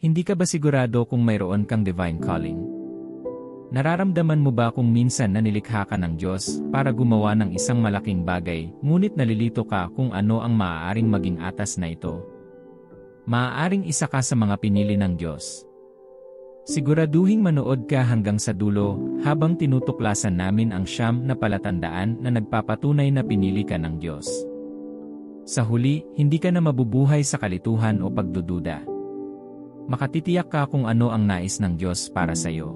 Hindi ka ba sigurado kung mayroon kang divine calling? Nararamdaman mo ba kung minsan na nilikha ka ng Diyos para gumawa ng isang malaking bagay, ngunit nalilito ka kung ano ang maaaring maging atas na ito? Maaaring isa ka sa mga pinili ng Diyos. Siguraduhing manood ka hanggang sa dulo habang tinutuklasan namin ang 9 na palatandaan na nagpapatunay na pinili ka ng Diyos. Sa huli, hindi ka na mabubuhay sa kalituhan o pagdududa. Makatitiyak ka kung ano ang nais ng Diyos para sa iyo.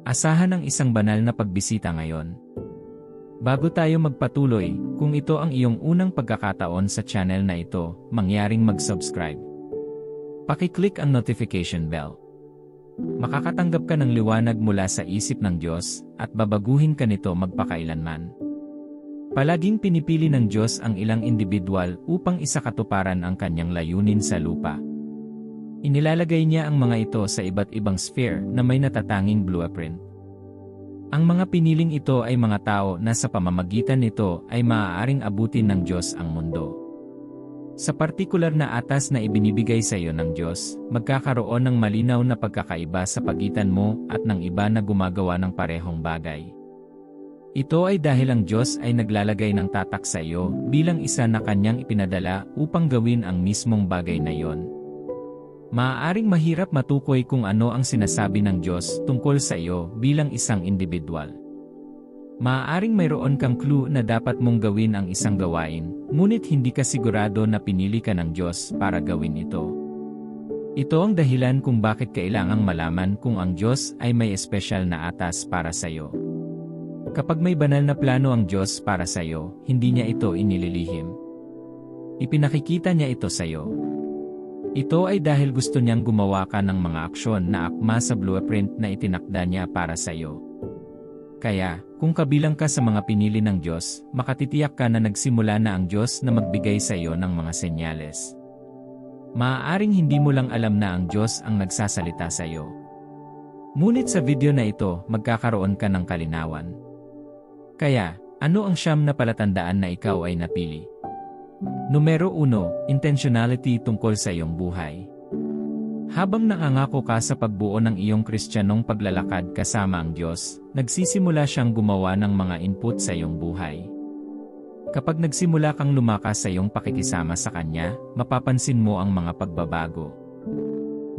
Asahan ang isang banal na pagbisita ngayon. Bago tayo magpatuloy, kung ito ang iyong unang pagkakataon sa channel na ito, mangyaring mag-subscribe. Paki-click ang notification bell. Makakatanggap ka ng liwanag mula sa isip ng Diyos at babaguhin ka nito magpakailanman. Palaging pinipili ng Diyos ang ilang individual upang isakatuparan ang kanyang layunin sa lupa. Inilalagay niya ang mga ito sa iba't ibang sphere na may natatanging blueprint. Ang mga piniling ito ay mga tao na sa pamamagitan nito ay maaaring abutin ng Diyos ang mundo. Sa partikular na atas na ibinibigay sa iyo ng Diyos, magkakaroon ng malinaw na pagkakaiba sa pagitan mo at ng iba na gumagawa ng parehong bagay. Ito ay dahil ang Diyos ay naglalagay ng tatak sa iyo bilang isa na kanyang ipinadala upang gawin ang mismong bagay na iyon. Maaaring mahirap matukoy kung ano ang sinasabi ng Diyos tungkol sa iyo bilang isang individual. Maaaring mayroon kang clue na dapat mong gawin ang isang gawain, ngunit hindi ka sigurado na pinili ka ng Diyos para gawin ito. Ito ang dahilan kung bakit kailangang malaman kung ang Diyos ay may espesyal na atas para sa iyo. Kapag may banal na plano ang Diyos para sa iyo, hindi niya ito inililihim. Ipinakikita niya ito sa iyo. Ito ay dahil gusto niyang gumawa ka ng mga aksyon na akma sa blueprint na itinakda niya para sa iyo. Kaya, kung kabilang ka sa mga pinili ng Diyos, makatitiyak ka na nagsimula na ang Diyos na magbigay sa iyo ng mga senyales. Maaaring hindi mo lang alam na ang Diyos ang nagsasalita sa iyo. Ngunit sa video na ito, magkakaroon ka ng kalinawan. Kaya, ano ang 9 na palatandaan na ikaw ay napili? Numero 1, intentionality tungkol sa iyong buhay. Habang nangangako ka sa pagbuo ng iyong Kristiyanong paglalakad kasama ang Diyos, nagsisimula siyang gumawa ng mga input sa iyong buhay. Kapag nagsimula kang lumakas sa iyong pakikisama sa Kanya, mapapansin mo ang mga pagbabago.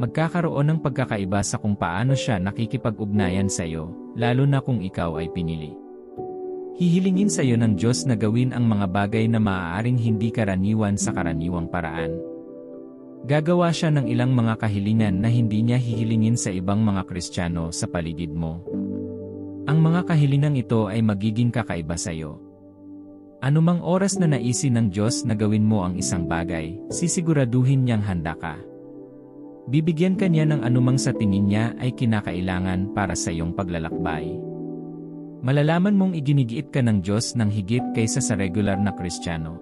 Magkakaroon ng pagkakaiba sa kung paano siya nakikipag-ugnayan sa iyo, lalo na kung ikaw ay pinili. Hihilingin sa iyo ng Diyos na gawin ang mga bagay na maaaring hindi karaniwan sa karaniwang paraan. Gagawa siya ng ilang mga kahilingan na hindi niya hihilingin sa ibang mga Kristiyano sa paligid mo. Ang mga kahilingang ito ay magiging kakaiba sa iyo. Anumang oras na naisin ng Diyos na gawin mo ang isang bagay, sisiguraduhin niyang handa ka. Bibigyan ka niya ng anumang sa tingin niya ay kinakailangan para sa iyong paglalakbay. Malalaman mong iginigiit ka ng Diyos ng higit kaysa sa regular na Kristiyano.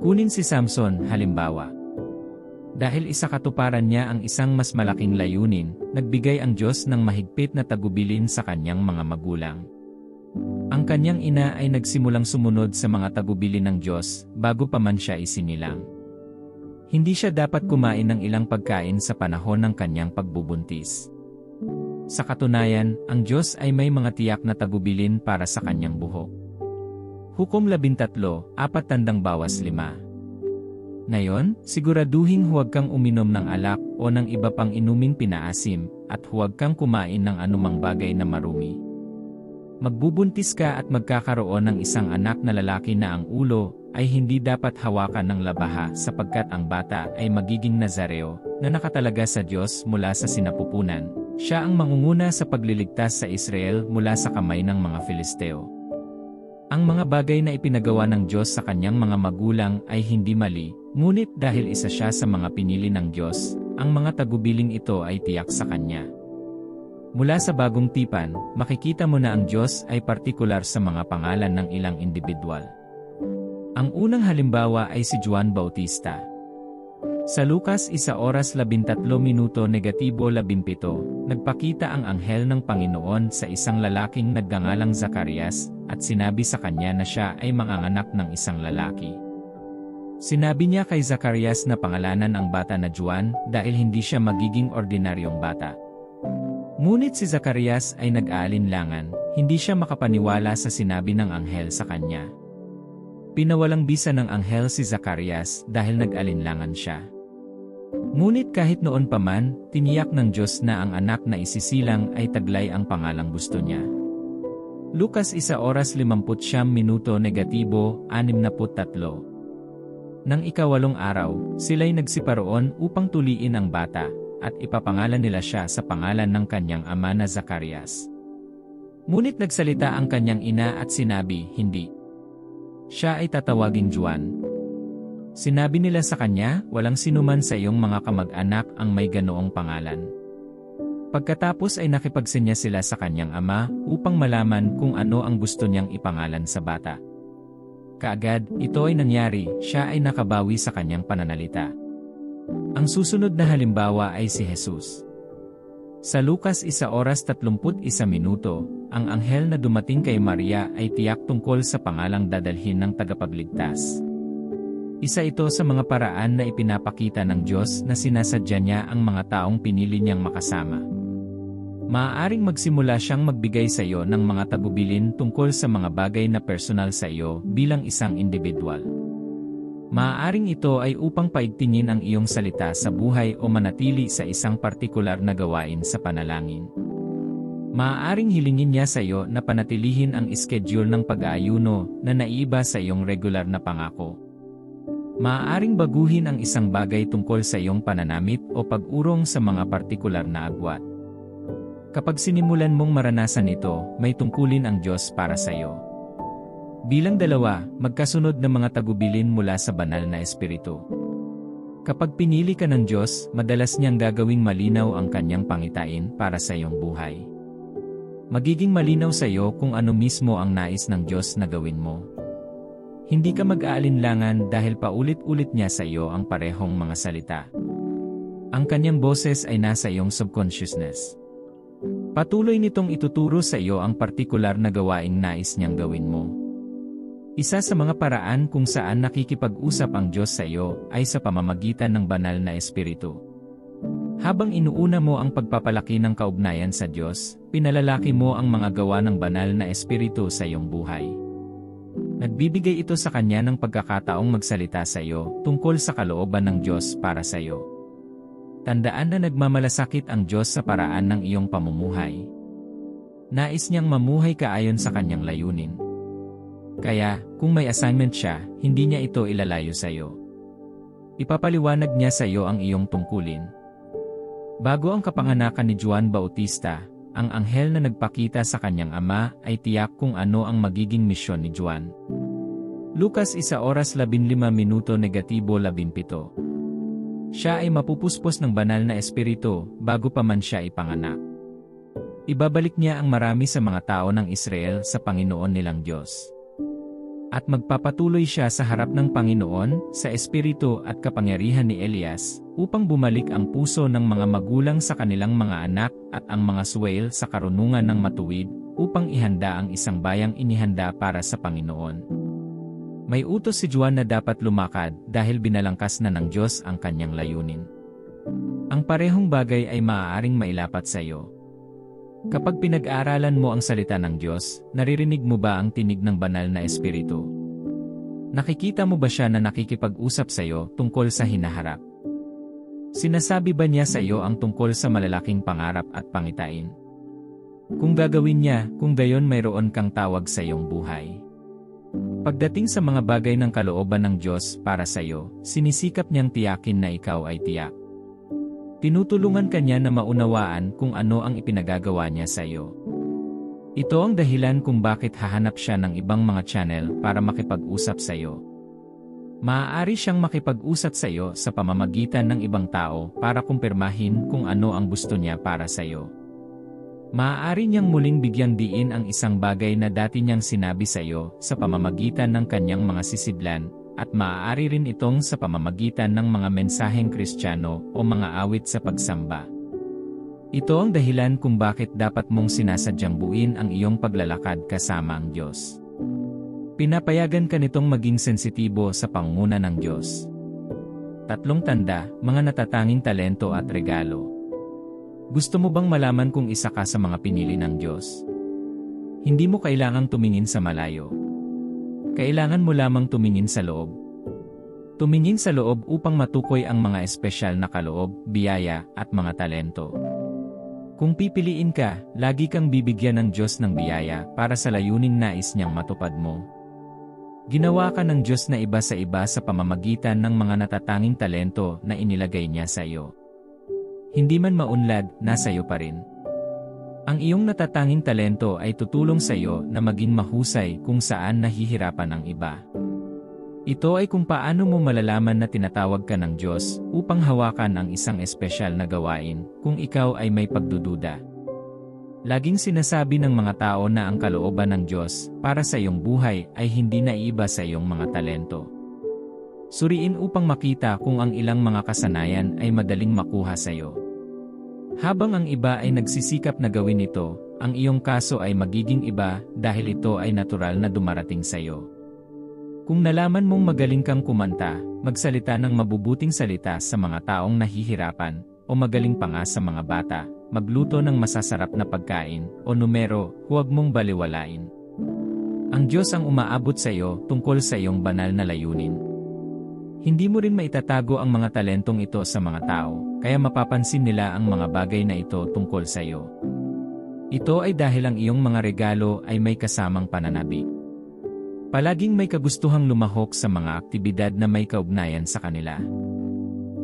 Kunin si Samson, halimbawa. Dahil isakatuparan niya ang isang mas malaking layunin, nagbigay ang Diyos ng mahigpit na tagubilin sa kanyang mga magulang. Ang kanyang ina ay nagsimulang sumunod sa mga tagubilin ng Diyos bago pa man siya isinilang. Hindi siya dapat kumain ng ilang pagkain sa panahon ng kanyang pagbubuntis. Sa katunayan, ang Diyos ay may mga tiyak na tagubilin para sa kanyang buhok. Hukom 13:4 5. Ngayon, siguraduhin huwag kang uminom ng alak o ng iba pang inuming pinaasim, at huwag kang kumain ng anumang bagay na marumi. Magbubuntis ka at magkakaroon ng isang anak na lalaki na ang ulo ay hindi dapat hawakan ng labaha sapagkat ang bata ay magiging Nazareo na nakatalaga sa Diyos mula sa sinapupunan. Siya ang mangunguna sa pagliligtas sa Israel mula sa kamay ng mga Filisteo. Ang mga bagay na ipinagawa ng Diyos sa kanyang mga magulang ay hindi mali, ngunit dahil isa siya sa mga pinili ng Diyos, ang mga tagubiling ito ay tiyak sa kanya. Mula sa Bagong Tipan, makikita mo na ang Diyos ay partikular sa mga pangalan ng ilang individual. Ang unang halimbawa ay si Juan Bautista. Sa Lucas 1:13-17, nagpakita ang anghel ng Panginoon sa isang lalaking nagngangalang Zacarias, at sinabi sa kanya na siya ay manganganak ng isang lalaki. Sinabi niya kay Zacarias na pangalanan ang bata na Juan dahil hindi siya magiging ordinaryong bata. Ngunit si Zacarias ay nag-aalinlangan, hindi siya makapaniwala sa sinabi ng anghel sa kanya. Pinawalang bisa ng anghel si Zacarias dahil nag-alinlangan siya. Ngunit kahit noon pa man, tiniyak ng Diyos na ang anak na isisilang ay taglay ang pangalang gusto niya. Lucas 1:59-63. Nang ika-8 araw, sila'y nagsiparoon upang tuliin ang bata, at ipapangalan nila siya sa pangalan ng kanyang ama na Zacarias. Ngunit nagsalita ang kanyang ina at sinabi, hindi. Siya ay tatawaging Juan. Sinabi nila sa kanya, walang sinuman sa iyong mga kamag-anak ang may ganoong pangalan. Pagkatapos ay nakipagsinya sila sa kanyang ama upang malaman kung ano ang gusto niyang ipangalan sa bata. Kaagad, ito ay nangyari, siya ay nakabawi sa kanyang pananalita. Ang susunod na halimbawa ay si Jesus. Sa Lucas 1:31, ang anghel na dumating kay Maria ay tiyak tungkol sa pangalang dadalhin ng tagapagligtas. Isa ito sa mga paraan na ipinapakita ng Diyos na sinasadya niya ang mga taong pinili niyang makasama. Maaaring magsimula siyang magbigay sa iyo ng mga tagubilin tungkol sa mga bagay na personal sa iyo bilang isang individual. Maaaring ito ay upang paigtingin ang iyong salita sa buhay o manatili sa isang partikular na gawain sa panalangin. Maaaring hilingin niya sa iyo na panatilihin ang schedule ng pag-aayuno na naiiba sa iyong regular na pangako. Maaaring baguhin ang isang bagay tungkol sa iyong pananamit o pag-urong sa mga partikular na agwat. Kapag sinimulan mong maranasan ito, may tungkulin ang Diyos para sa iyo. Bilang 2, magkasunod na mga tagubilin mula sa banal na espiritu. Kapag pinili ka ng Diyos, madalas niyang gagawing malinaw ang kanyang pangitain para sa iyong buhay. Magiging malinaw sa iyo kung ano mismo ang nais ng Diyos na gawin mo. Hindi ka mag-aalinlangan dahil paulit-ulit niya sa iyo ang parehong mga salita. Ang kanyang boses ay nasa iyong subconsciousness. Patuloy nitong ituturo sa iyo ang partikular na gawaing nais niyang gawin mo. Isa sa mga paraan kung saan nakikipag-usap ang Diyos sa iyo ay sa pamamagitan ng banal na espiritu. Habang inuuna mo ang pagpapalaki ng kaugnayan sa Diyos, pinalalaki mo ang mga gawa ng banal na espiritu sa iyong buhay. Nagbibigay ito sa Kanya ng pagkakataong magsalita sa iyo tungkol sa kalooban ng Diyos para sa iyo. Tandaan na nagmamalasakit ang Diyos sa paraan ng iyong pamumuhay. Nais niyang mamuhay ka ayon sa kanyang layunin. Kaya, kung may assignment siya, hindi niya ito ilalayo sa iyo. Ipapaliwanag niya sa iyo ang iyong tungkulin. Bago ang kapanganakan ni Juan Bautista, ang anghel na nagpakita sa kanyang ama ay tiyak kung ano ang magiging misyon ni Juan. Lucas 1:15-17. Siya ay mapupuspos ng banal na espiritu bago pa man siya ipanganak. Ibabalik niya ang marami sa mga tao ng Israel sa Panginoon nilang Diyos. At magpapatuloy siya sa harap ng Panginoon sa espiritu at kapangyarihan ni Elias upang bumalik ang puso ng mga magulang sa kanilang mga anak at ang mga suwail sa karunungan ng matuwid upang ihanda ang isang bayang inihanda para sa Panginoon. May utos si Juan na dapat lumakad dahil binalangkas na ng Diyos ang kanyang layunin. Ang parehong bagay ay maaaring mailapat sa iyo. Kapag pinag-aaralan mo ang salita ng Diyos, naririnig mo ba ang tinig ng banal na espiritu? Nakikita mo ba siya na nakikipag-usap sa iyo tungkol sa hinaharap? Sinasabi ba niya sa iyo ang tungkol sa malalaking pangarap at pangitain? Kung gagawin niya, kung gayon mayroon kang tawag sa iyong buhay. Pagdating sa mga bagay ng kalooban ng Diyos para sa iyo, sinisikap niyang tiyakin na ikaw ay tiyak. Tinutulungan ka niya na maunawaan kung ano ang ipinagagawa niya sa iyo. Ito ang dahilan kung bakit hahanap siya ng ibang mga channel para makipag-usap sa iyo. Maaari siyang makipag-usap sa iyo sa pamamagitan ng ibang tao para kumpirmahin kung ano ang gusto niya para sa iyo. Maaari niyang muling bigyang diin ang isang bagay na dati niyang sinabi sa iyo sa pamamagitan ng kanyang mga sisidlan, at maaari rin itong sa pamamagitan ng mga mensaheng Kristiyano o mga awit sa pagsamba. Ito ang dahilan kung bakit dapat mong sinasadyang buuin ang iyong paglalakad kasama ang Diyos. Pinapayagan ka nitong maging sensitibo sa pangunguna ng Diyos. 3 tanda, mga natatanging talento at regalo. Gusto mo bang malaman kung isa ka sa mga pinili ng Diyos? Hindi mo kailangang tumingin sa malayo. Kailangan mo lamang tumingin sa loob. Tumingin sa loob upang matukoy ang mga espesyal na kaloob, biyaya, at mga talento. Kung pipiliin ka, lagi kang bibigyan ng Diyos ng biyaya para sa layuning nais niyang matupad mo. Ginawa ka ng Diyos na iba sa pamamagitan ng mga natatanging talento na inilagay niya sa iyo. Hindi man maunlad, nasa iyo pa rin. Ang iyong natatanging talento ay tutulong sa iyo na maging mahusay kung saan nahihirapan ang iba. Ito ay kung paano mo malalaman na tinatawag ka ng Diyos upang hawakan ang isang espesyal na gawain kung ikaw ay may pagdududa. Laging sinasabi ng mga tao na ang kalooban ng Diyos para sa iyong buhay ay hindi naiiba sa iyong mga talento. Suriin upang makita kung ang ilang mga kasanayan ay madaling makuha sa iyo. Habang ang iba ay nagsisikap na gawin ito, ang iyong kaso ay magiging iba dahil ito ay natural na dumarating sa iyo. Kung nalaman mong magaling kang kumanta, magsalita ng mabubuting salita sa mga taong nahihirapan, o magaling pa nga sa mga bata, magluto ng masasarap na pagkain, o numero, huwag mong baliwalain. Ang Diyos ang umaabot sa iyo tungkol sa iyong banal na layunin. Hindi mo rin maitatago ang mga talentong ito sa mga tao, kaya mapapansin nila ang mga bagay na ito tungkol sa iyo. Ito ay dahil ang iyong mga regalo ay may kasamang pananabik. Palaging may kagustuhang lumahok sa mga aktibidad na may kaugnayan sa kanila.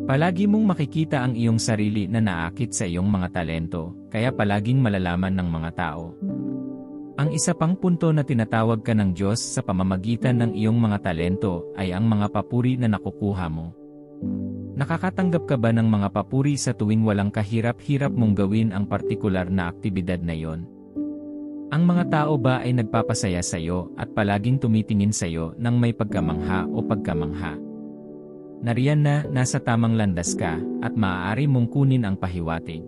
Palagi mong makikita ang iyong sarili na naakit sa iyong mga talento, kaya palaging malalaman ng mga tao. Ang isa pang punto na tinatawag ka ng Diyos sa pamamagitan ng iyong mga talento ay ang mga papuri na nakukuha mo. Nakakatanggap ka ba ng mga papuri sa tuwing walang kahirap-hirap mong gawin ang partikular na aktibidad na iyon? Ang mga tao ba ay nagpapasaya sa iyo at palaging tumitingin sa iyo ng may pagkamangha o pagkamangha? Nariyan na, nasa tamang landas ka, at maaari mong kunin ang pahiwatig.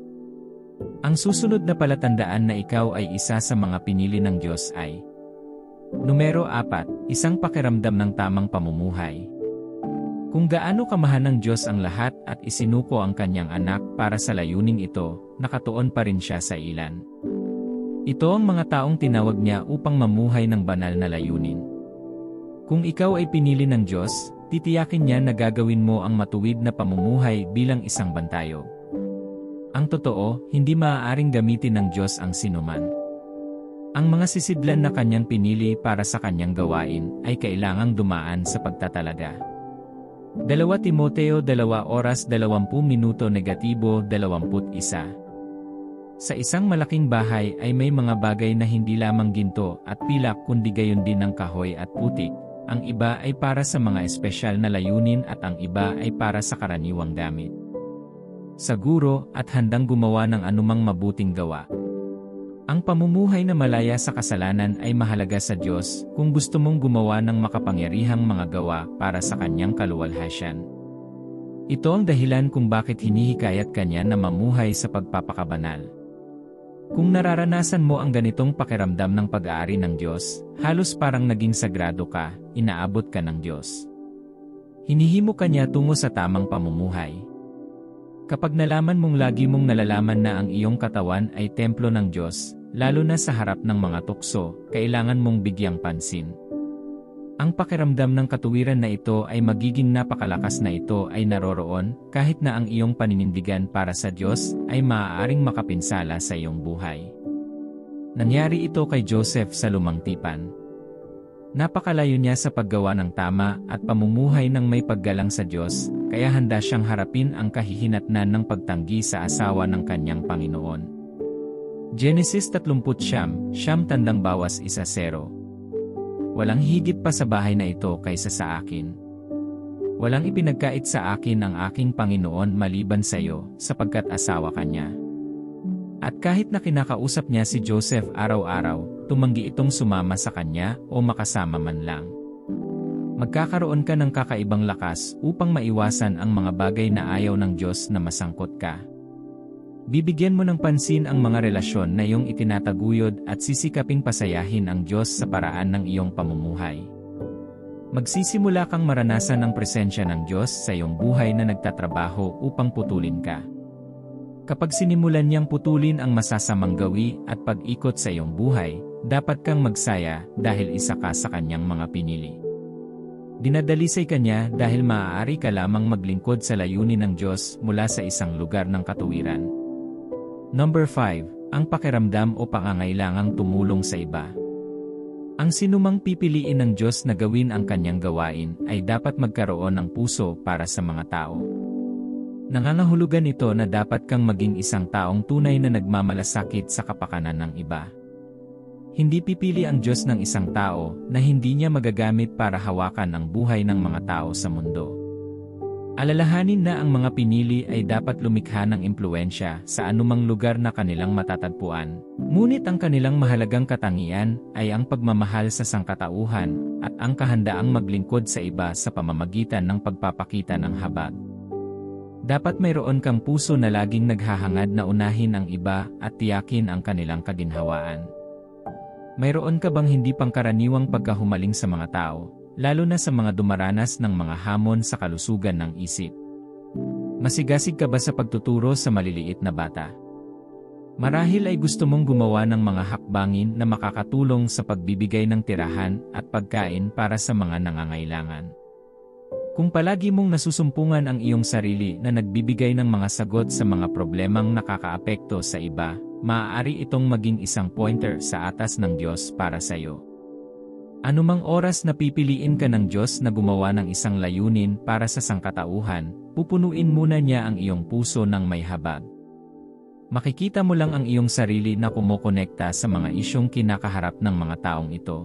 Ang susunod na palatandaan na ikaw ay isa sa mga pinili ng Diyos ay numero 4, isang pakiramdam ng tamang pamumuhay. Kung gaano kamahal ng Diyos ang lahat at isinuko ang kanyang anak para sa layuning ito, nakatuon pa rin siya sa ilan. Ito ang mga taong tinawag niya upang mamuhay ng banal na layunin. Kung ikaw ay pinili ng Diyos, titiyakin niya na gagawin mo ang matuwid na pamumuhay bilang isang bantayo. Ang totoo, hindi maaaring gamitin ng Diyos ang sinuman. Ang mga sisidlan na kanyang pinili para sa kanyang gawain ay kailangang dumaan sa pagtatalaga. 2 Timoteo 2:20-21 Sa isang malaking bahay ay may mga bagay na hindi lamang ginto at pilak kundi gayon din ng kahoy at putik. Ang iba ay para sa mga espesyal na layunin at ang iba ay para sa karaniwang gamit. Saguro at handang gumawa ng anumang mabuting gawa. Ang pamumuhay na malaya sa kasalanan ay mahalaga sa Diyos kung gusto mong gumawa ng makapangyarihang mga gawa para sa kanyang kaluwalhatian. Ito ang dahilan kung bakit hinihikayat kanya na mamuhay sa pagpapakabanal. Kung nararanasan mo ang ganitong pakiramdam ng pag-aari ng Diyos, halos parang naging sagrado ka, inaabot ka ng Diyos. Hinihimo ka niya tungo sa tamang pamumuhay. Kapag nalaman mong lagi mong nalalaman na ang iyong katawan ay templo ng Diyos, lalo na sa harap ng mga tukso, kailangan mong bigyang pansin. Ang pakiramdam ng katuwiran na ito ay magiging napakalakas na ito ay naroroon kahit na ang iyong paninindigan para sa Diyos ay maaaring makapinsala sa iyong buhay. Nangyari ito kay Joseph sa lumang tipan. Napakalayo niya sa paggawa ng tama at pamumuhay ng may paggalang sa Diyos, kaya handa siyang harapin ang kahihinatnan ng pagtanggi sa asawa ng kanyang Panginoon. Genesis 39:1 Walang higit pa sa bahay na ito kaysa sa akin. Walang ipinagkait sa akin ang aking Panginoon maliban sa iyo, sapagkat asawa ka niya. At kahit na kinakausap niya si Joseph araw-araw, tumanggi itong sumama sa kanya o makasama man lang. Magkakaroon ka ng kakaibang lakas upang maiwasan ang mga bagay na ayaw ng Diyos na masangkot ka. Bibigyan mo ng pansin ang mga relasyon na iyong itinataguyod at sisikaping pasayahin ang Diyos sa paraan ng iyong pamumuhay. Magsisimula kang maranasan ang presensya ng Diyos sa iyong buhay na nagtatrabaho upang putulin ka. Kapag sinimulan niyang putulin ang masasamang gawi at pag-ikot sa iyong buhay, dapat kang magsaya dahil isa ka sa kanyang mga pinili. Dinadalisay ka niya dahil maaari ka lamang maglingkod sa layunin ng Diyos mula sa isang lugar ng katuwiran. Number 5. Ang pakiramdam o pangangailangang tumulong sa iba. Ang sinumang pipiliin ng Diyos na gawin ang kanyang gawain ay dapat magkaroon ng puso para sa mga tao. Nangangahulugan ito na dapat kang maging isang taong tunay na nagmamalasakit sa kapakanan ng iba. Hindi pipili ang Diyos ng isang tao na hindi niya magagamit para hawakan ang buhay ng mga tao sa mundo. Alalahanin na ang mga pinili ay dapat lumikha ng impluwensya sa anumang lugar na kanilang matatagpuan, ngunit ang kanilang mahalagang katangian ay ang pagmamahal sa sangkatauhan at ang kahandaang maglingkod sa iba sa pamamagitan ng pagpapakita ng habag. Dapat mayroon kang puso na laging naghahangad na unahin ang iba at tiyakin ang kanilang kaginhawaan. Mayroon ka bang hindi pangkaraniwang pagkahumaling sa mga tao, lalo na sa mga dumaranas ng mga hamon sa kalusugan ng isip? Masigasig ka ba sa pagtuturo sa maliliit na bata? Marahil ay gusto mong gumawa ng mga hakbangin na makakatulong sa pagbibigay ng tirahan at pagkain para sa mga nangangailangan. Kung palagi mong nasusumpungan ang iyong sarili na nagbibigay ng mga sagot sa mga problemang nakakaapekto sa iba, maaari itong maging isang pointer sa atas ng Diyos para sa iyo. Anumang oras na pipiliin ka ng Diyos na gumawa ng isang layunin para sa sangkatauhan, pupunuin muna niya ang iyong puso ng may habag. Makikita mo lang ang iyong sarili na kumokonekta sa mga isyong kinakaharap ng mga taong ito.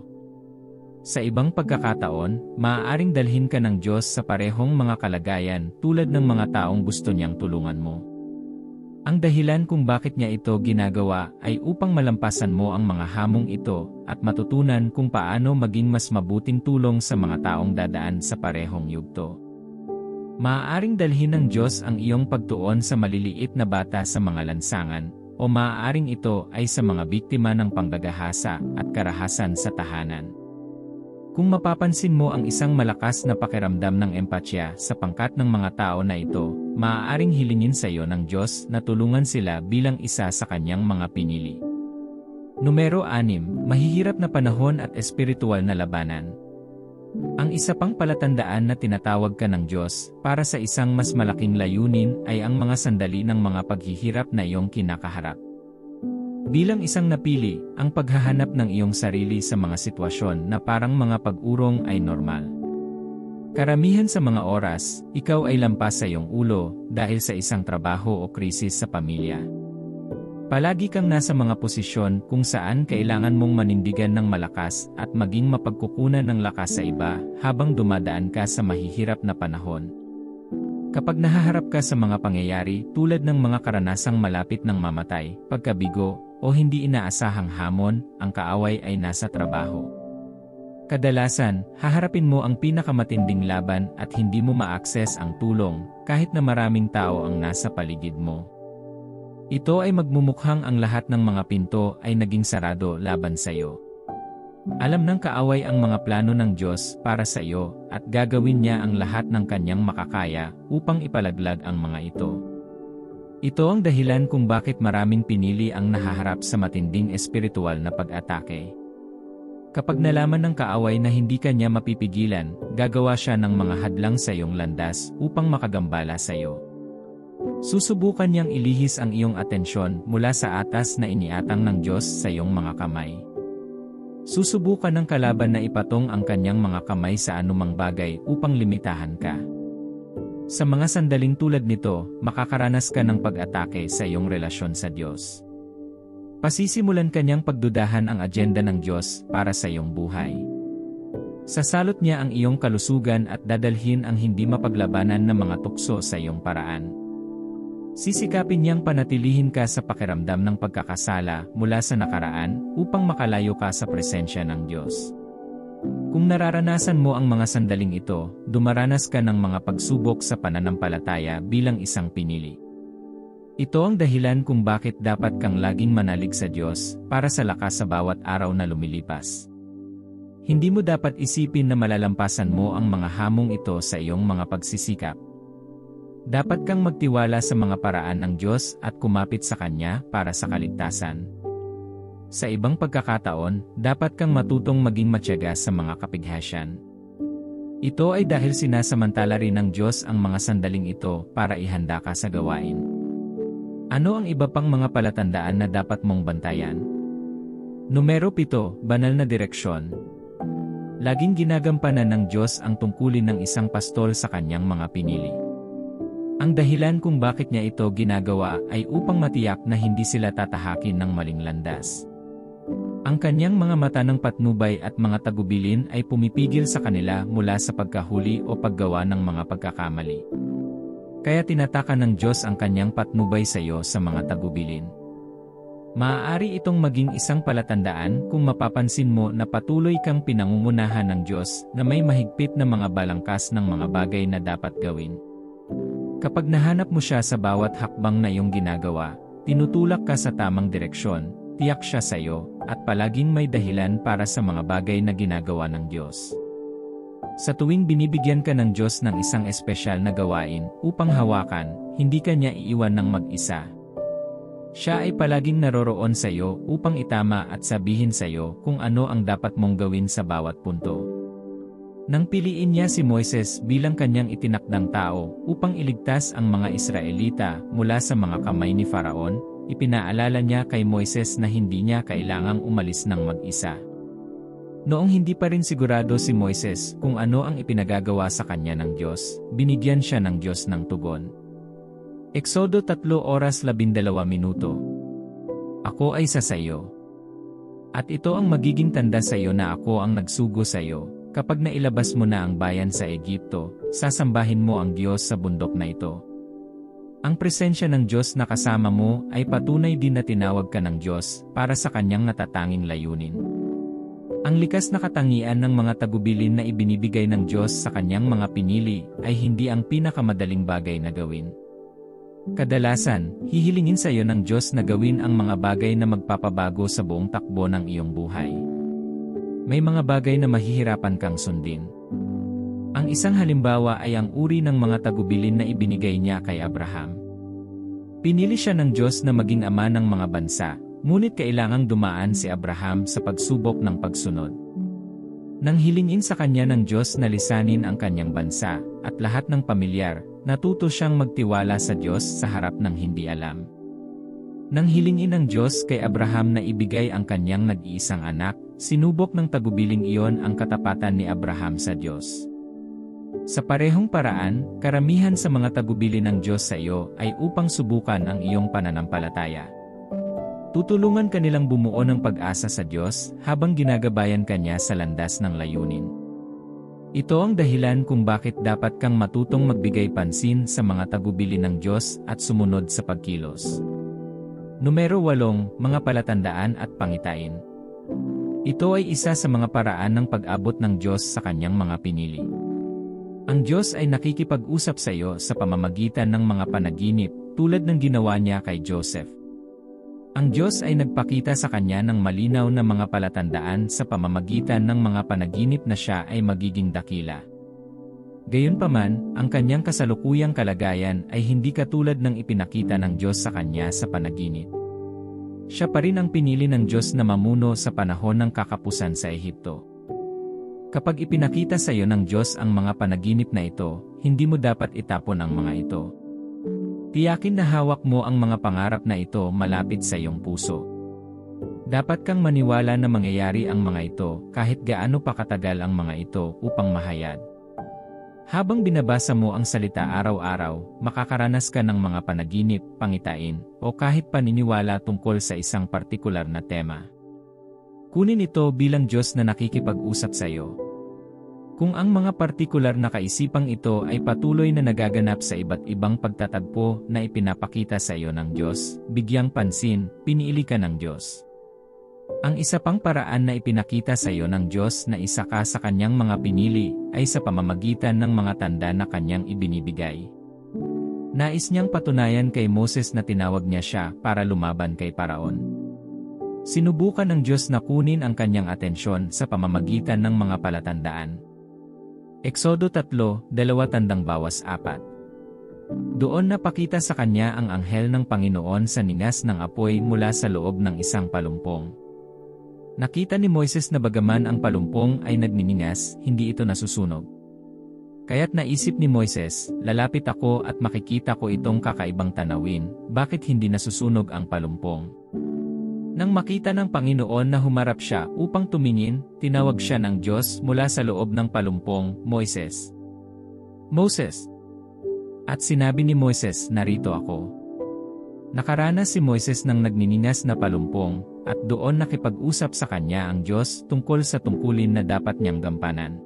Sa ibang pagkakataon, maaaring dalhin ka ng Diyos sa parehong mga kalagayan tulad ng mga taong gusto niyang tulungan mo. Ang dahilan kung bakit niya ito ginagawa ay upang malampasan mo ang mga hamong ito at matutunan kung paano maging mas mabuting tulong sa mga taong dadaan sa parehong yugto. Maaaring dalhin ng Diyos ang iyong pagtuon sa maliliit na bata sa mga lansangan, o maaaring ito ay sa mga biktima ng panggagahasa at karahasan sa tahanan. Kung mapapansin mo ang isang malakas na pakiramdam ng empatya sa pangkat ng mga tao na ito, maaaring hilingin sa iyo ng Diyos na tulungan sila bilang isa sa kanyang mga pinili. Numero 6, mahihirap na panahon at espiritual na labanan. Ang isa pang palatandaan na tinatawag ka ng Diyos para sa isang mas malaking layunin ay ang mga sandali ng mga paghihirap na iyong kinakaharap. Bilang isang napili, ang paghahanap ng iyong sarili sa mga sitwasyon na parang mga pag-urong ay normal. Karamihan sa mga oras, ikaw ay lampas sa iyong ulo dahil sa isang trabaho o krisis sa pamilya. Palagi kang nasa mga posisyon kung saan kailangan mong manindigan ng malakas at maging mapagkukunan ng lakas sa iba habang dumadaan ka sa mahihirap na panahon. Kapag nahaharap ka sa mga pangyayari tulad ng mga karanasang malapit ng mamatay, pagkabigo, o hindi inaasahang hamon, ang kaaway ay nasa trabaho. Kadalasan, haharapin mo ang pinakamatinding laban at hindi mo ma-access ang tulong kahit na maraming tao ang nasa paligid mo. Ito ay magmumukhang ang lahat ng mga pinto ay naging sarado laban sa iyo. Alam ng kaaway ang mga plano ng Diyos para sa iyo at gagawin niya ang lahat ng kanyang makakaya upang ipalaglag ang mga ito. Ito ang dahilan kung bakit maraming pinili ang nahaharap sa matinding espiritual na pag-atake. Kapag nalaman ng kaaway na hindi ka niya mapipigilan, gagawa siya ng mga hadlang sa iyong landas upang makagambala sa iyo. Susubukan niyang ilihis ang iyong atensyon mula sa atas na iniatang ng Diyos sa iyong mga kamay. Susubukan ng kalaban na ipatong ang kanyang mga kamay sa anumang bagay upang limitahan ka. Sa mga sandaling tulad nito, makakaranas ka ng pag-atake sa iyong relasyon sa Diyos. Pasisimulan kanyang pagdudahan ang agenda ng Diyos para sa iyong buhay. Sasalot niya ang iyong kalusugan at dadalhin ang hindi mapaglabanan ng mga tukso sa iyong paraan. Sisikapin niyang panatilihin ka sa pakiramdam ng pagkakasala mula sa nakaraan upang makalayo ka sa presensya ng Diyos. Kung nararanasan mo ang mga sandaling ito, dumaranas ka ng mga pagsubok sa pananampalataya bilang isang pinili. Ito ang dahilan kung bakit dapat kang laging manalig sa Diyos para sa lakas sa bawat araw na lumilipas. Hindi mo dapat isipin na malalampasan mo ang mga hamong ito sa iyong mga pagsisikap. Dapat kang magtiwala sa mga paraan ng Diyos at kumapit sa Kanya para sa kaligtasan. Sa ibang pagkakataon, dapat kang matutong maging matyaga sa mga kapighatian. Ito ay dahil sinasamantala rin ng Diyos ang mga sandaling ito para ihanda ka sa gawain. Ano ang iba pang mga palatandaan na dapat mong bantayan? Numero 7, banal na direksyon. Laging ginagampanan ng Diyos ang tungkulin ng isang pastol sa kanyang mga pinili. Ang dahilan kung bakit niya ito ginagawa ay upang matiyak na hindi sila tatahakin ng maling landas. Ang kanyang mga mata ng patnubay at mga tagubilin ay pumipigil sa kanila mula sa pagkahuli o paggawa ng mga pagkakamali. Kaya tinataka ng Diyos ang kanyang patnubay sa iyo sa mga tagubilin. Maaari itong maging isang palatandaan kung mapapansin mo na patuloy kang pinangungunahan ng Diyos na may mahigpit na mga balangkas ng mga bagay na dapat gawin. Kapag nahanap mo siya sa bawat hakbang na iyong ginagawa, tinutulak ka sa tamang direksyon, tiyak siya sa iyo, at palaging may dahilan para sa mga bagay na ginagawa ng Diyos. Sa tuwing binibigyan ka ng Diyos ng isang espesyal na gawain upang hawakan, hindi ka niya iiwan ng mag-isa. Siya ay palaging naroroon sa iyo upang itama at sabihin sa iyo kung ano ang dapat mong gawin sa bawat punto. Nang piliin niya si Moises bilang kanyang itinakdang tao upang iligtas ang mga Israelita mula sa mga kamay ni Faraon, ipinaalala niya kay Moises na hindi niya kailangang umalis ng mag-isa. Noong hindi pa rin sigurado si Moises kung ano ang ipinagagawa sa kanya ng Diyos, binigyan siya ng Diyos ng tugon. Exodo 3:12 Ako ay sa iyo. At ito ang magiging tanda sa iyo na ako ang nagsugo sa iyo, kapag nailabas mo na ang bayan sa Egipto, sasambahin mo ang Diyos sa bundok na ito. Ang presensya ng Diyos na kasama mo ay patunay din na tinawag ka ng Diyos para sa kanyang natatanging layunin. Ang likas na katangian ng mga tagubilin na ibinibigay ng Diyos sa kanyang mga pinili ay hindi ang pinakamadaling bagay na gawin. Kadalasan, hihilingin sa iyo ng Diyos na gawin ang mga bagay na magpapabago sa buong takbo ng iyong buhay. May mga bagay na mahihirapan kang sundin. Ang isang halimbawa ay ang uri ng mga tagubilin na ibinigay niya kay Abraham. Pinili siya ng Diyos na maging ama ng mga bansa. Ngunit kailangang dumaan si Abraham sa pagsubok ng pagsunod. Nang hilingin sa kanya ng Diyos na lisanin ang kanyang bansa, at lahat ng pamilyar, natuto siyang magtiwala sa Diyos sa harap ng hindi alam. Nang hilingin ng Diyos kay Abraham na ibigay ang kanyang nag-iisang anak, sinubok ng tagubiling iyon ang katapatan ni Abraham sa Diyos. Sa parehong paraan, karamihan sa mga tagubilin ng Diyos sa iyo ay upang subukan ang iyong pananampalataya. Tutulungan ka nilang bumuo ng pag-asa sa Diyos habang ginagabayan ka niya sa landas ng layunin. Ito ang dahilan kung bakit dapat kang matutong magbigay pansin sa mga tagubilin ng Diyos at sumunod sa pagkilos. Numero 8, mga palatandaan at pangitain. Ito ay isa sa mga paraan ng pag-abot ng Diyos sa kanyang mga pinili. Ang Diyos ay nakikipag-usap sa iyo sa pamamagitan ng mga panaginip tulad ng ginawa niya kay Joseph. Ang Diyos ay nagpakita sa kanya ng malinaw na mga palatandaan sa pamamagitan ng mga panaginip na siya ay magiging dakila. Gayunpaman, ang kanyang kasalukuyang kalagayan ay hindi katulad ng ipinakita ng Diyos sa kanya sa panaginip. Siya pa rin ang pinili ng Diyos na mamuno sa panahon ng kakapusan sa Ehipto. Kapag ipinakita sa iyo ng Diyos ang mga panaginip na ito, hindi mo dapat itapon ang mga ito. Tiyakin na hawak mo ang mga pangarap na ito malapit sa iyong puso. Dapat kang maniwala na mangyayari ang mga ito kahit gaano pa katagal ang mga ito upang mahayag. Habang binabasa mo ang salita araw-araw, makakaranas ka ng mga panaginip, pangitain, o kahit paniniwala tungkol sa isang partikular na tema. Kunin ito bilang Diyos na nakikipag-usap sa iyo. Kung ang mga partikular na kaisipang ito ay patuloy na nagaganap sa iba't ibang pagtatagpo na ipinapakita sa iyo ng Diyos, bigyang pansin, pinili ka ng Diyos. Ang isa pang paraan na ipinakita sa iyo ng Diyos na isa ka sa kanyang mga pinili ay sa pamamagitan ng mga tanda na kanyang ibinibigay. Nais niyang patunayan kay Moses na tinawag niya siya para lumaban kay Paraon. Sinubukan ng Diyos na kunin ang kanyang atensyon sa pamamagitan ng mga palatandaan. Eksodo 3:2-4. Doon napakita sa kanya ang anghel ng Panginoon sa ningas ng apoy mula sa loob ng isang palumpong. Nakita ni Moises na bagaman ang palumpong ay nagniningas, hindi ito nasusunog. Kaya't naisip ni Moises, lalapit ako at makikita ko itong kakaibang tanawin, bakit hindi nasusunog ang palumpong? Nang makita ng Panginoon na humarap siya upang tumingin, tinawag siya ng Diyos mula sa loob ng palumpong, Moises. Moses! At sinabi ni Moises, narito ako. Nakaranas si Moises ng nagniningas na palumpong, at doon nakipag-usap sa kanya ang Diyos tungkol sa tungkulin na dapat niyang gampanan.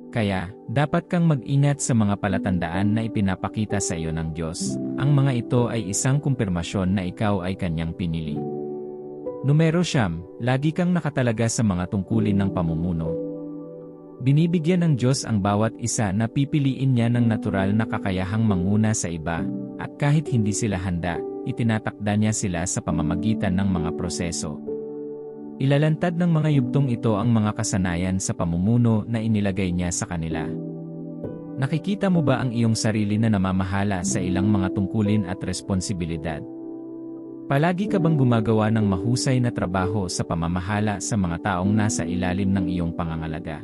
Kaya, dapat kang mag-ingat sa mga palatandaan na ipinapakita sa iyo ng Diyos. Ang mga ito ay isang kumpirmasyon na ikaw ay kanyang pinili. Numero 9, lagi kang nakatalaga sa mga tungkulin ng pamumuno. Binibigyan ng Diyos ang bawat isa na pipiliin niya ng natural na kakayahang manguna sa iba, at kahit hindi sila handa, itinatakda niya sila sa pamamagitan ng mga proseso. Ilalantad ng mga yugtong ito ang mga kasanayan sa pamumuno na inilagay niya sa kanila. Nakikita mo ba ang iyong sarili na namamahala sa ilang mga tungkulin at responsibilidad? Palagi ka bang gumagawa ng mahusay na trabaho sa pamamahala sa mga taong nasa ilalim ng iyong pangangalaga?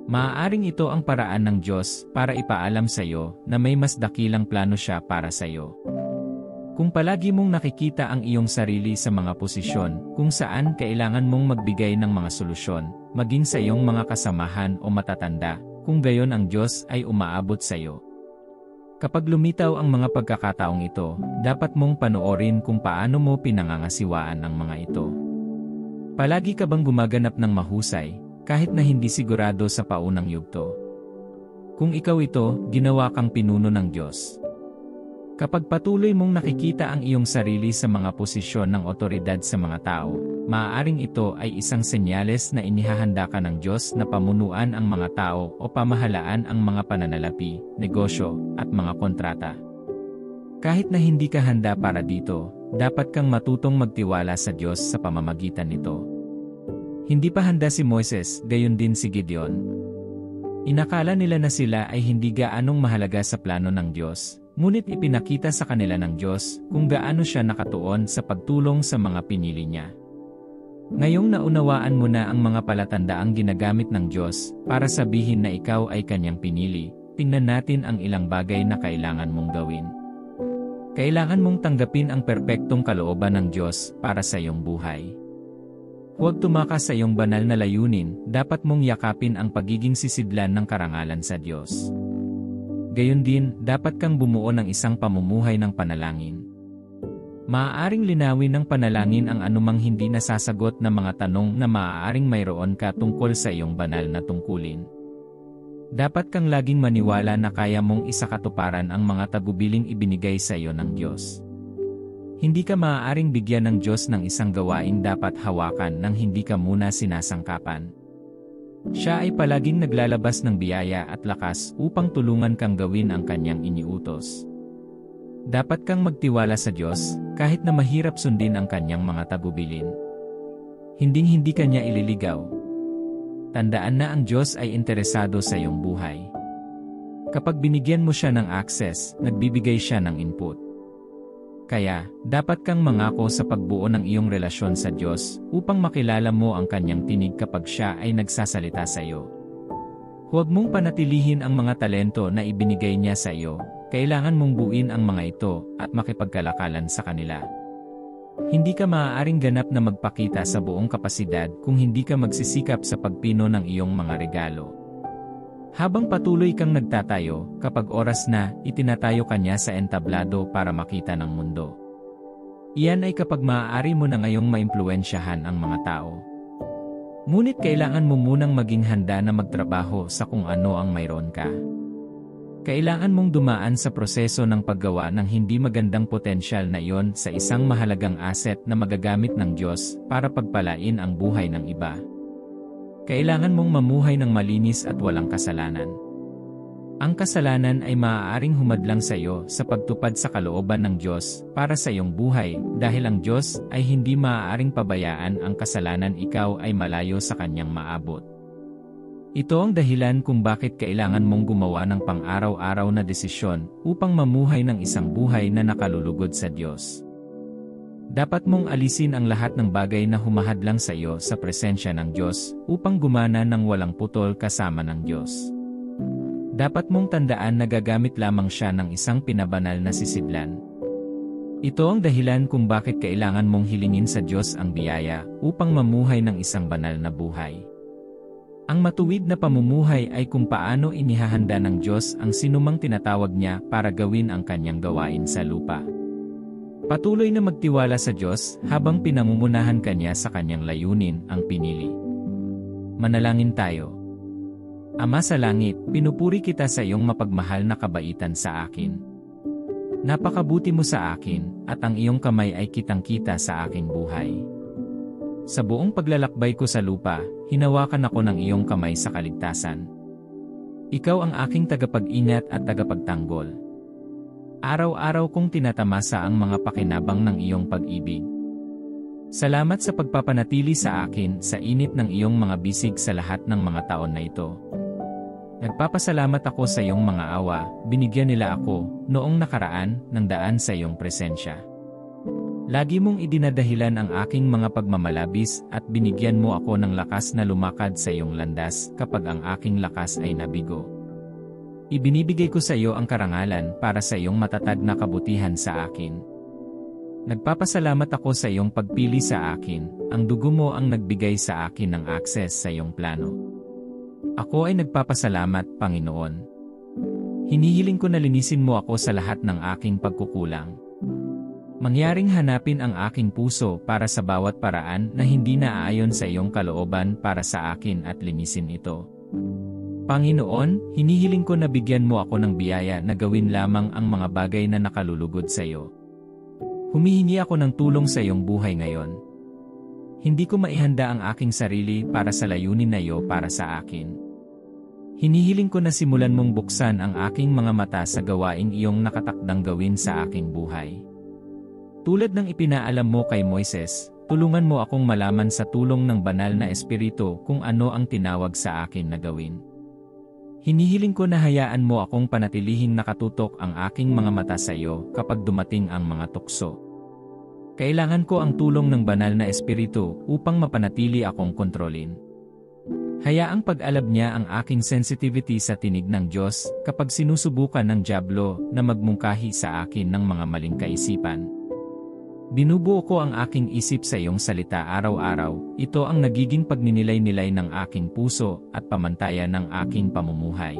Maaaring ito ang paraan ng Diyos para ipaalam sa iyo na may mas dakilang plano siya para sa iyo. Kung palagi mong nakikita ang iyong sarili sa mga posisyon kung saan kailangan mong magbigay ng mga solusyon, maging sa iyong mga kasamahan o matatanda, kung gayon ang Diyos ay umaabot sa iyo. Kapag lumitaw ang mga pagkakataong ito, dapat mong panoorin kung paano mo pinangangasiwaan ang mga ito. Palagi ka bang gumaganap ng mahusay, kahit na hindi sigurado sa paunang yugto? Kung ikaw ito, ginawa kang pinuno ng Diyos. Kapag patuloy mong nakikita ang iyong sarili sa mga posisyon ng otoridad sa mga tao, maaaring ito ay isang senyales na inihahanda ka ng Diyos na pamunuan ang mga tao o pamahalaan ang mga pananalapi, negosyo, at mga kontrata. Kahit na hindi ka handa para dito, dapat kang matutong magtiwala sa Diyos sa pamamagitan nito. Hindi pa handa si Moises, gayon din si Gideon. Inakala nila na sila ay hindi gaanong mahalaga sa plano ng Diyos, ngunit ipinakita sa kanila ng Diyos kung gaano siya nakatuon sa pagtulong sa mga pinili niya. Ngayong naunawaan mo na ang mga palatandaang ginagamit ng Diyos para sabihin na ikaw ay kanyang pinili, tingnan natin ang ilang bagay na kailangan mong gawin. Kailangan mong tanggapin ang perpektong kalooban ng Diyos para sa iyong buhay. Huwag tumakas sa iyong banal na layunin, dapat mong yakapin ang pagiging sisidlan ng karangalan sa Diyos. Gayon din, dapat kang bumuo ng isang pamumuhay ng panalangin. Maaaring linawin ng panalangin ang anumang hindi nasasagot na mga tanong na maaaring mayroon ka tungkol sa iyong banal na tungkulin. Dapat kang laging maniwala na kaya mong isakatuparan ang mga tagubiling ibinigay sa iyo ng Diyos. Hindi ka maaaring bigyan ng Diyos ng isang gawaing dapat hawakan nang hindi ka muna sinasangkapan. Siya ay palaging naglalabas ng biyaya at lakas upang tulungan kang gawin ang kanyang iniutos. Dapat kang magtiwala sa Diyos, kahit na mahirap sundin ang kanyang mga tagubilin. Hinding-hindi kanya ililigaw. Tandaan na ang Diyos ay interesado sa iyong buhay. Kapag binigyan mo siya ng access, nagbibigay siya ng input. Kaya, dapat kang mangako sa pagbuo ng iyong relasyon sa Diyos upang makilala mo ang kanyang tinig kapag siya ay nagsasalita sa iyo. Huwag mong panatilihin ang mga talento na ibinigay niya sa iyo, kailangan mong buuin ang mga ito at makipagkalakalan sa kanila. Hindi ka maaaring ganap na magpakita sa buong kapasidad kung hindi ka magsisikap sa pagpino ng iyong mga regalo. Habang patuloy kang nagtatayo, kapag oras na, itinatayo ka niya sa entablado para makita ng mundo. Iyan ay kapag maaari mo na ngayong maimpluwensyahan ang mga tao. Ngunit kailangan mo munang maging handa na magtrabaho sa kung ano ang mayroon ka. Kailangan mong dumaan sa proseso ng paggawa ng hindi magandang potensyal na iyon sa isang mahalagang asset na magagamit ng Diyos para pagpalain ang buhay ng iba. Kailangan mong mamuhay ng malinis at walang kasalanan. Ang kasalanan ay maaaring humadlang sa iyo sa pagtupad sa kalooban ng Diyos para sa iyong buhay dahil ang Diyos ay hindi maaaring pabayaan ang kasalanan ikaw ay malayo sa kanyang maabot. Ito ang dahilan kung bakit kailangan mong gumawa ng pang-araw-araw na desisyon upang mamuhay ng isang buhay na nakalulugod sa Diyos. Dapat mong alisin ang lahat ng bagay na humahadlang sa iyo sa presensya ng Diyos upang gumana ng walang putol kasama ng Diyos. Dapat mong tandaan na gagamit lamang siya ng isang pinabanal na sisidlan. Ito ang dahilan kung bakit kailangan mong hilingin sa Diyos ang biyaya upang mamuhay ng isang banal na buhay. Ang matuwid na pamumuhay ay kung paano inihahanda ng Diyos ang sinumang tinatawag niya para gawin ang kanyang gawain sa lupa. Patuloy na magtiwala sa Diyos habang pinamumunahan kanya sa kanyang layunin ang pinili. Manalangin tayo. Ama sa langit, pinupuri kita sa iyong mapagmahal na kabaitan sa akin. Napakabuti mo sa akin, at ang iyong kamay ay kitang-kita sa aking buhay. Sa buong paglalakbay ko sa lupa, hinawakan ako ng iyong kamay sa kaligtasan. Ikaw ang aking tagapag-ingat at tagapagtanggol. Araw-araw kong tinatamasa ang mga pakinabang ng iyong pag-ibig. Salamat sa pagpapanatili sa akin sa init ng iyong mga bisig sa lahat ng mga taon na ito. Nagpapasalamat ako sa iyong mga awa, binigyan nila ako, noong nakaraan, ng daan sa iyong presensya. Lagi mong idinadahilan ang aking mga pagmamalabis at binigyan mo ako ng lakas na lumakad sa iyong landas kapag ang aking lakas ay nabigo. Ibinibigay ko sa iyo ang karangalan para sa iyong matatag na kabutihan sa akin. Nagpapasalamat ako sa iyong pagpili sa akin, ang dugo mo ang nagbigay sa akin ng access sa iyong plano. Ako ay nagpapasalamat, Panginoon. Hinihiling ko na linisin mo ako sa lahat ng aking pagkukulang. Mangyaring hanapin ang aking puso para sa bawat paraan na hindi naaayon sa iyong kalooban para sa akin at linisin ito. Panginoon, hinihiling ko na bigyan mo ako ng biyaya na gawin lamang ang mga bagay na nakalulugod sa iyo. Humihingi ako ng tulong sa iyong buhay ngayon. Hindi ko maihanda ang aking sarili para sa layunin na iyo para sa akin. Hinihiling ko na simulan mong buksan ang aking mga mata sa gawaing iyong nakatakdang gawin sa aking buhay. Tulad ng ipinaalam mo kay Moises, tulungan mo akong malaman sa tulong ng banal na espiritu kung ano ang tinawag sa akin na gawin. Hinihiling ko na hayaan mo akong panatilihing nakatutok ang aking mga mata sa iyo kapag dumating ang mga tukso. Kailangan ko ang tulong ng banal na espiritu upang mapanatili akong kontrolin. Hayaang pag-alab niya ang aking sensitivity sa tinig ng Diyos kapag sinusubukan ng dyablo na magmungkahi sa akin ng mga maling kaisipan. Binubuo ko ang aking isip sa iyong salita araw-araw, ito ang nagiging pagninilay-nilay ng aking puso at pamantayan ng aking pamumuhay.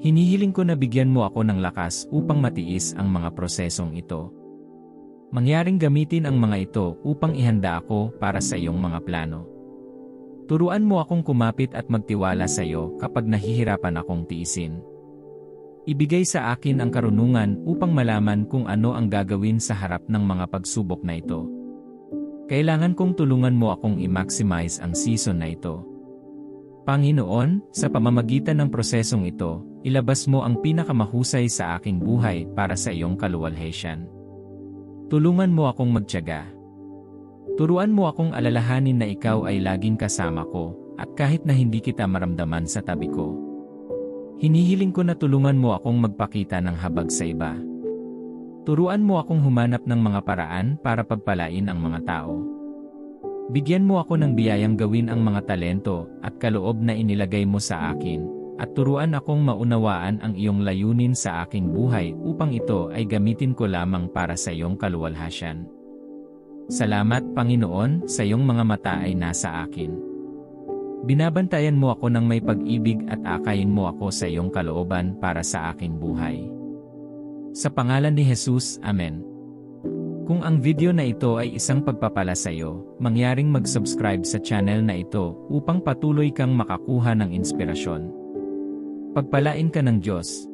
Hinihiling ko na bigyan mo ako ng lakas upang matiis ang mga prosesong ito. Mangyaring gamitin ang mga ito upang ihanda ako para sa iyong mga plano. Turuan mo akong kumapit at magtiwala sa iyo kapag nahihirapan akong tiisin. Ibigay sa akin ang karunungan upang malaman kung ano ang gagawin sa harap ng mga pagsubok na ito. Kailangan kong tulungan mo akong i-maximize ang season na ito. Panginoon, sa pamamagitan ng prosesong ito, ilabas mo ang pinakamahusay sa aking buhay para sa iyong kaluwalhatian. Tulungan mo akong magtiyaga. Turuan mo akong alalahanin na ikaw ay laging kasama ko, at kahit na hindi kita maramdaman sa tabi ko. Hinihiling ko na tulungan mo akong magpakita ng habag sa iba. Turuan mo akong humanap ng mga paraan para pagpalain ang mga tao. Bigyan mo ako ng biyayang gawin ang mga talento at kaloob na inilagay mo sa akin, at turuan akong maunawaan ang iyong layunin sa aking buhay upang ito ay gamitin ko lamang para sa iyong kaluwalhatian. Salamat, Panginoon, sa iyong mga mata ay nasa akin. Binabantayan mo ako ng may pag-ibig at akayin mo ako sa iyong kalooban para sa aking buhay. Sa pangalan ni Jesus, Amen. Kung ang video na ito ay isang pagpapala sa iyo, mangyaring mag-subscribe sa channel na ito upang patuloy kang makakuha ng inspirasyon. Pagpalain ka ng Diyos.